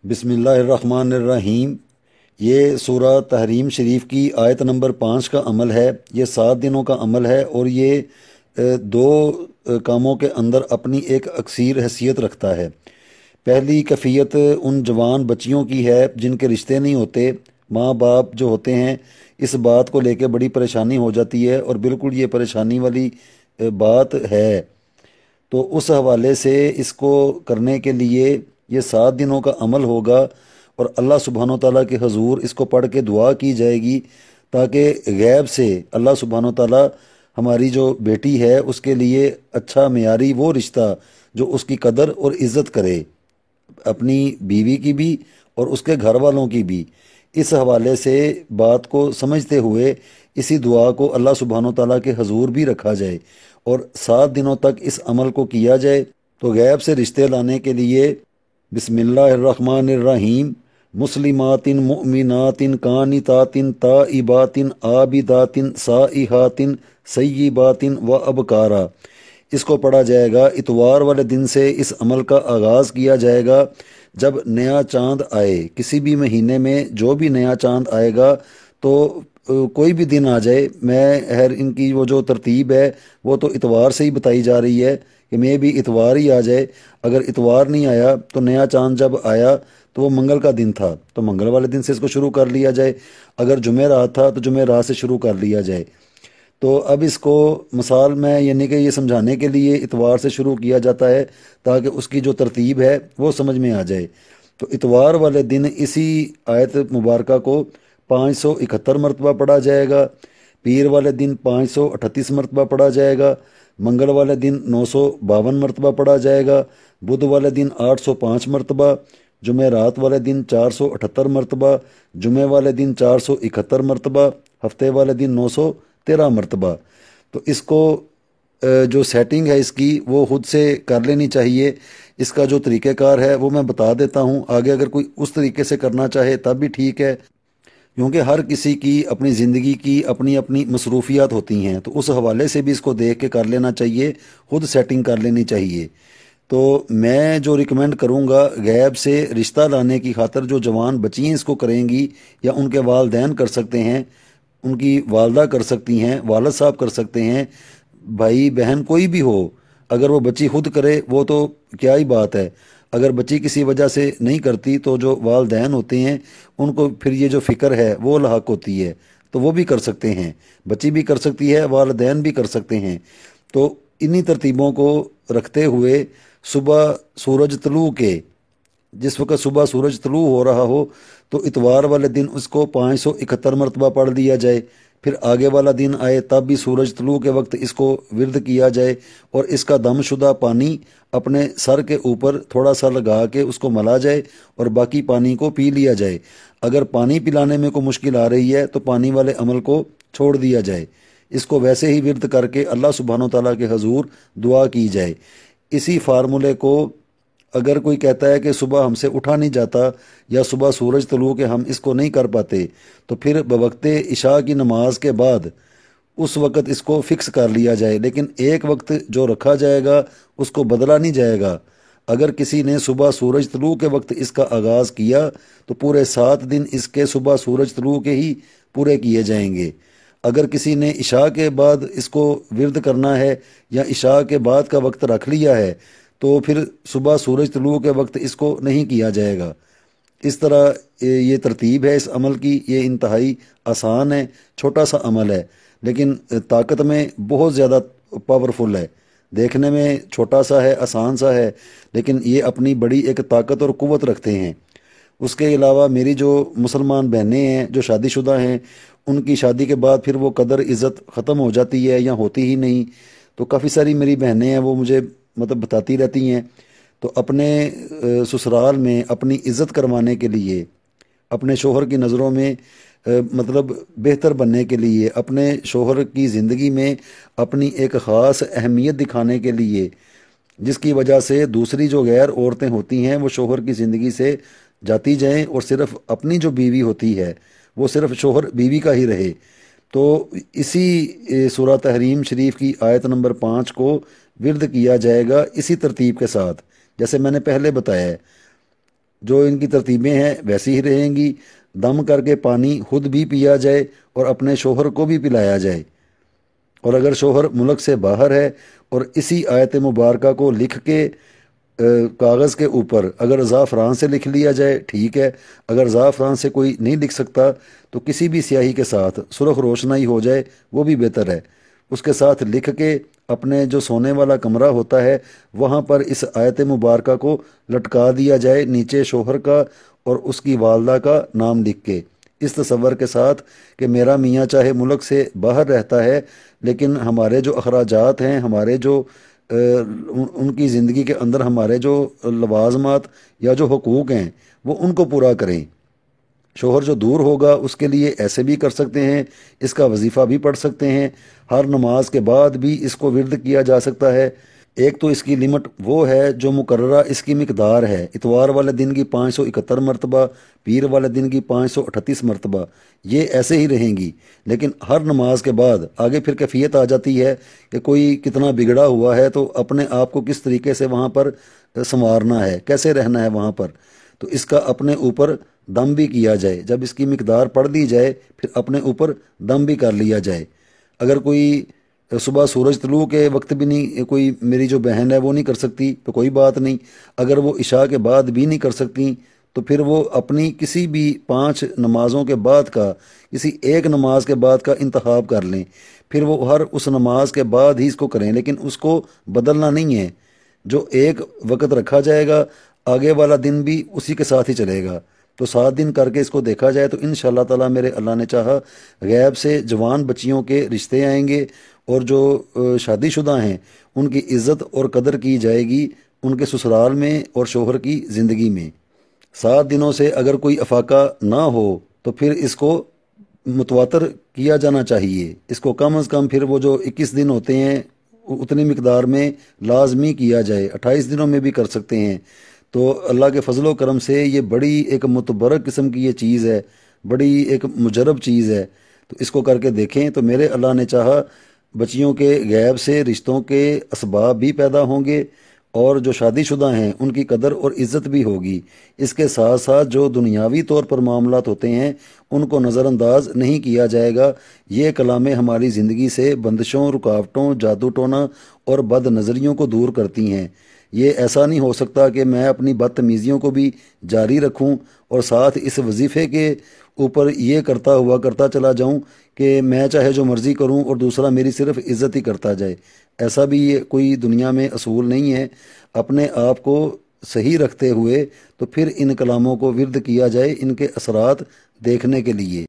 بسم اللہ الرحمن الرحیم۔ یہ سورہ تحریم شریف کی آیت نمبر 5 کا عمل ہے۔ یہ 7 دنوں کا عمل ہے اور یہ دو کاموں کے اندر اپنی ایک اکثیر حیثیت رکھتا ہے۔ پہلی کیفیت ان جوان بچیوں کی ہے جن کے رشتے نہیں ہوتے۔ ماں باپ جو ہوتے ہیں اس بات کو لے کے بڑی پریشانی ہو جاتی ہے اور بالکل یہ پریشانی والی بات ہے، تو اس حوالے سے اس کو کرنے کے لیے یہ 7 دنوں کا عمل ہوگا اور اللہ سبحانہ و تعالیٰ کے حضور اس کو پڑھ کے دعا کی جائے گی تاکہ غیب سے اللہ سبحانہ و تعالیٰ ہماری جو بیٹی ہے اس کے لیے اچھا معیاری وہ رشتہ جو اس کی قدر اور عزت کرے، اپنی بیوی کی بھی اور اس کے گھر والوں کی بھی۔ اس حوالے سے بات کو سمجھتے ہوئے اسی دعا کو اللہ سبحانہ و تعالیٰ کے حضور بھی رکھا جائے اور 7 دنوں تک اس عمل کو کیا جائے، تو غیب سے رشتے لانے کے لیے بسم اللہ الرحمن الرحیم مسلمات مؤمنات قانتات تائبات عابدات سائحات سیبات و ابکارا، اس کو پڑھا جائے گا۔ اتوار والے دن سے اس عمل کا آغاز کیا جائے گا۔ جب نیا چاند آئے، کسی بھی مہینے میں جو بھی نیا چاند آئے گا تو کوئی بھی دن آ جائے، ان کی وہ جو ترتیب ہے وہ تو اتوار سے ہی بتائی جا رہی ہے کہ میں بھی اتوار ہی آ جائے۔ اگر اتوار نہیں آیا تو نیا چاند جب آیا تو وہ منگل کا دن تھا تو منگل والے دن سے اس کو شروع کر لیا جائے۔ اگر جمعرات تھا تو جمعرات سے شروع کر لیا جائے۔ تو اب اس کو مثال میں یعنی کہ یہ سمجھانے کے لیے اتوار سے شروع کیا جاتا ہے تاکہ اس کی جو ترتیب ہے وہ سمجھ میں آ جائے۔ تو اتوار والے دن اسی آیت مبارکہ کو 571 مرتبہ پڑھا جائے گا، پیر والے دن 538 مرتبہ پڑھا جائے گا، منگل والے دن 952 مرتبہ پڑھا جائے گا، بدھ والے دن 805 مرتبہ، جمعرات والے دن 478 مرتبہ، جمعے والے دن 471 مرتبہ، ہفتے والے دن 913 مرتبہ۔ تو اس کو جو سیٹنگ ہے اس کی وہ خود سے کر لینی چاہیے۔ اس کا جو طریقہ کار ہے وہ میں بتا دیتا ہوں، آگے اگر کوئی اس طریقے سے کرنا چاہے تب بھی ٹھیک ہے، کیونکہ ہر کسی کی اپنی زندگی کی اپنی اپنی مصروفیات ہوتی ہیں، تو اس حوالے سے بھی اس کو دیکھ کے کر لینا چاہیے، خود سیٹنگ کر لینی چاہیے۔ تو میں جو ریکمینڈ کروں گا غیب سے رشتہ لانے کی خاطر جو جوان بچیاں اس کو کریں گی یا ان کے والدین کر سکتے ہیں، ان کی والدہ کر سکتی ہیں، والد صاحب کر سکتے ہیں، بھائی بہن کوئی بھی ہو، اگر وہ بچی خود کرے وہ تو کیا ہی بات ہے۔ اگر بچی کسی وجہ سے نہیں کرتی تو جو والدین ہوتے ہیں ان کو پھر یہ جو فکر ہے وہ لاحق ہوتی ہے، تو وہ بھی کر سکتے ہیں، بچی بھی کر سکتی ہے، والدین بھی کر سکتے ہیں۔ تو انہی ترتیبوں کو رکھتے ہوئے صبح سورج طلوع کے، جس وقت صبح سورج طلوع ہو رہا ہو تو اتوار والے دن اس کو 571 مرتبہ پڑھ دیا جائے، پھر آگے والا دن آئے تب بھی سورج طلوع کے وقت اس کو ورد کیا جائے اور اس کا دم شدہ پانی اپنے سر کے اوپر تھوڑا سا لگا کے اس کو ملا جائے اور باقی پانی کو پی لیا جائے۔ اگر پانی پلانے میں کوئی مشکل آ رہی ہے تو پانی والے عمل کو چھوڑ دیا جائے، اس کو ویسے ہی ورد کر کے اللہ سبحانہ و تعالیٰ کے حضور دعا کی جائے۔ اسی فارمولے کو اگر کوئی کہتا ہے کہ صبح ہم سے اٹھا نہیں جاتا یا صبح سورج طلوع کے ہم اس کو نہیں کر پاتے، تو پھر بوقت عشاء کی نماز کے بعد اس وقت اس کو فکس کر لیا جائے، لیکن ایک وقت جو رکھا جائے گا اس کو بدلا نہیں جائے گا۔ اگر کسی نے صبح سورج طلوع کے وقت اس کا آغاز کیا تو پورے 7 دن اس کے صبح سورج طلوع کے ہی پورے کیے جائیں گے۔ اگر کسی نے عشاء کے بعد اس کو ورد کرنا ہے یا عشاء کے بعد کا وقت رکھ لیا ہے تو پھر صبح سورج طلوع کے وقت اس کو نہیں کیا جائے گا۔ اس طرح یہ ترتیب ہے اس عمل کی۔ یہ انتہائی آسان ہے، چھوٹا سا عمل ہے لیکن طاقت میں بہت زیادہ پاورفل ہے۔ دیکھنے میں چھوٹا سا ہے، آسان سا ہے، لیکن یہ اپنی بڑی ایک طاقت اور قوت رکھتے ہیں۔ اس کے علاوہ میری جو مسلمان بہنیں ہیں جو شادی شدہ ہیں، ان کی شادی کے بعد پھر وہ قدر عزت ختم ہو جاتی ہے یا ہوتی ہی نہیں، تو کافی ساری میری بہنیں ہیں وہ مجھے بتاتی رہتی ہیں۔ تو اپنے سسرال میں اپنی عزت کروانے کے لیے، اپنے شوہر کی نظروں میں بہتر بننے کے لیے، اپنے شوہر کی زندگی میں اپنی ایک خاص اہمیت دکھانے کے لیے، جس کی وجہ سے دوسری جو غیر عورتیں ہوتی ہیں وہ شوہر کی زندگی سے جاتی جائیں اور صرف اپنی جو بیوی ہوتی ہے وہ صرف شوہر بیوی کا ہی رہے، تو اسی سورہ تحریم شریف کی آیت نمبر 5 کو ورد کیا جائے گا اسی ترتیب کے ساتھ جیسے میں نے پہلے بتایا ہے۔ جو ان کی ترتیبیں ہیں ویسی ہی رہیں گی۔ دم کر کے پانی خود بھی پیا جائے اور اپنے شوہر کو بھی پلایا جائے، اور اگر شوہر ملک سے باہر ہے اور اسی آیت مبارکہ کو لکھ کے کاغذ کے اوپر اگر زعفران سے لکھ لیا جائے ٹھیک ہے، اگر زعفران سے کوئی نہیں لکھ سکتا تو کسی بھی سیاہی کے ساتھ سرخ روشنائی ہو جائے وہ بھی بہتر ہے، اس کے ساتھ لکھ کے اپنے جو سونے والا کمرہ ہوتا ہے وہاں پر اس آیت مبارکہ کو لٹکا دیا جائے، نیچے شوہر کا اور اس کی والدہ کا نام لکھ کے، اس تصور کے ساتھ کہ میرا میاں چاہے ملک سے باہر رہتا ہے لیکن ہمارے جو اخراجات ہیں، ہمارے جو ان کی زندگی کے اندر ہمارے جو لوازمات یا جو حقوق ہیں وہ ان کو پورا کریں۔ شوہر جو دور ہوگا اس کے لیے ایسے بھی کر سکتے ہیں، اس کا وظیفہ بھی پڑھ سکتے ہیں، ہر نماز کے بعد بھی اس کو ورد کیا جا سکتا ہے۔ ایک تو اس کی لمٹ وہ ہے جو مقررہ اس کی مقدار ہے، اتوار والے دن کی 571 مرتبہ، پیر والے دن کی 538 مرتبہ، یہ ایسے ہی رہیں گی، لیکن ہر نماز کے بعد آگے پھر کیفیت آ جاتی ہے کہ کوئی کتنا بگڑا ہوا ہے تو اپنے آپ کو کس طریقے سے وہاں پر سنوارنا ہے، کیسے رہنا ہے وہاں پر، تو اس کا اپنے اوپر دم بھی کیا جائے، جب اس کی مقدار پڑھ دی جائے پھر اپنے اوپر دم بھی کر لیا جائے۔ اگر کوئی صبح سورج طلوع کے وقت بھی نہیں، کوئی میری جو بہن ہے وہ نہیں کر سکتی تو کوئی بات نہیں، اگر وہ عشاء کے بعد بھی نہیں کر سکتی تو پھر وہ اپنی کسی بھی 5 نمازوں کے بعد کا کسی ایک نماز کے بعد کا انتخاب کر لیں، پھر وہ ہر اس نماز کے بعد ہی اس کو کریں، لیکن اس کو بدلنا نہیں ہے، جو ایک وقت رکھا جائے گا آگے والا دن بھی اسی کے ساتھ ہی چلے گا۔ تو 7 دن کر کے اس کو دیکھا جائے تو انشاءاللہ تعالی میرے اللہ نے چاہا غیب سے جوان بچیوں کے رشتے آئیں گے، اور جو شادی شدہ ہیں ان کی عزت اور قدر کی جائے گی ان کے سسرال میں اور شوہر کی زندگی میں۔ 7 دنوں سے اگر کوئی افاقہ نہ ہو تو پھر اس کو متواتر کیا جانا چاہیے، اس کو کم از کم پھر وہ جو 21 دن ہوتے ہیں اتنی مقدار میں لازمی کیا جائے، 28 دنوں میں بھی کر سکتے ہیں۔ تو اللہ کے فضل و کرم سے یہ بڑی ایک متبرک قسم کی یہ چیز ہے، بڑی ایک مجرب چیز ہے، تو اس کو کر کے دیکھیں تو میرے اللہ نے چاہا بچیوں کے غیب سے رشتوں کے اسباب بھی پیدا ہوں گے، اور جو شادی شدہ ہیں ان کی قدر اور عزت بھی ہوگی۔ اس کے ساتھ ساتھ جو دنیاوی طور پر معاملات ہوتے ہیں ان کو نظر انداز نہیں کیا جائے گا۔ یہ کلامیں ہماری زندگی سے بندشوں، رکاوٹوں، جادو ٹونا اور بد نظریوں کو دور کرتی ہیں۔ یہ ایسا نہیں ہو سکتا کہ میں اپنی بدتمیزیوں کو بھی جاری رکھوں اور ساتھ اس وظیفے کے اوپر یہ کرتا چلا جاؤں کہ میں چاہے جو مرضی کروں اور دوسرا میری صرف عزت ہی کرتا جائے۔ ایسا بھی یہ کوئی دنیا میں اصول نہیں ہے۔ اپنے آپ کو صحیح رکھتے ہوئے تو پھر ان کلاموں کو ورد کیا جائے ان کے اثرات دیکھنے کے لیے۔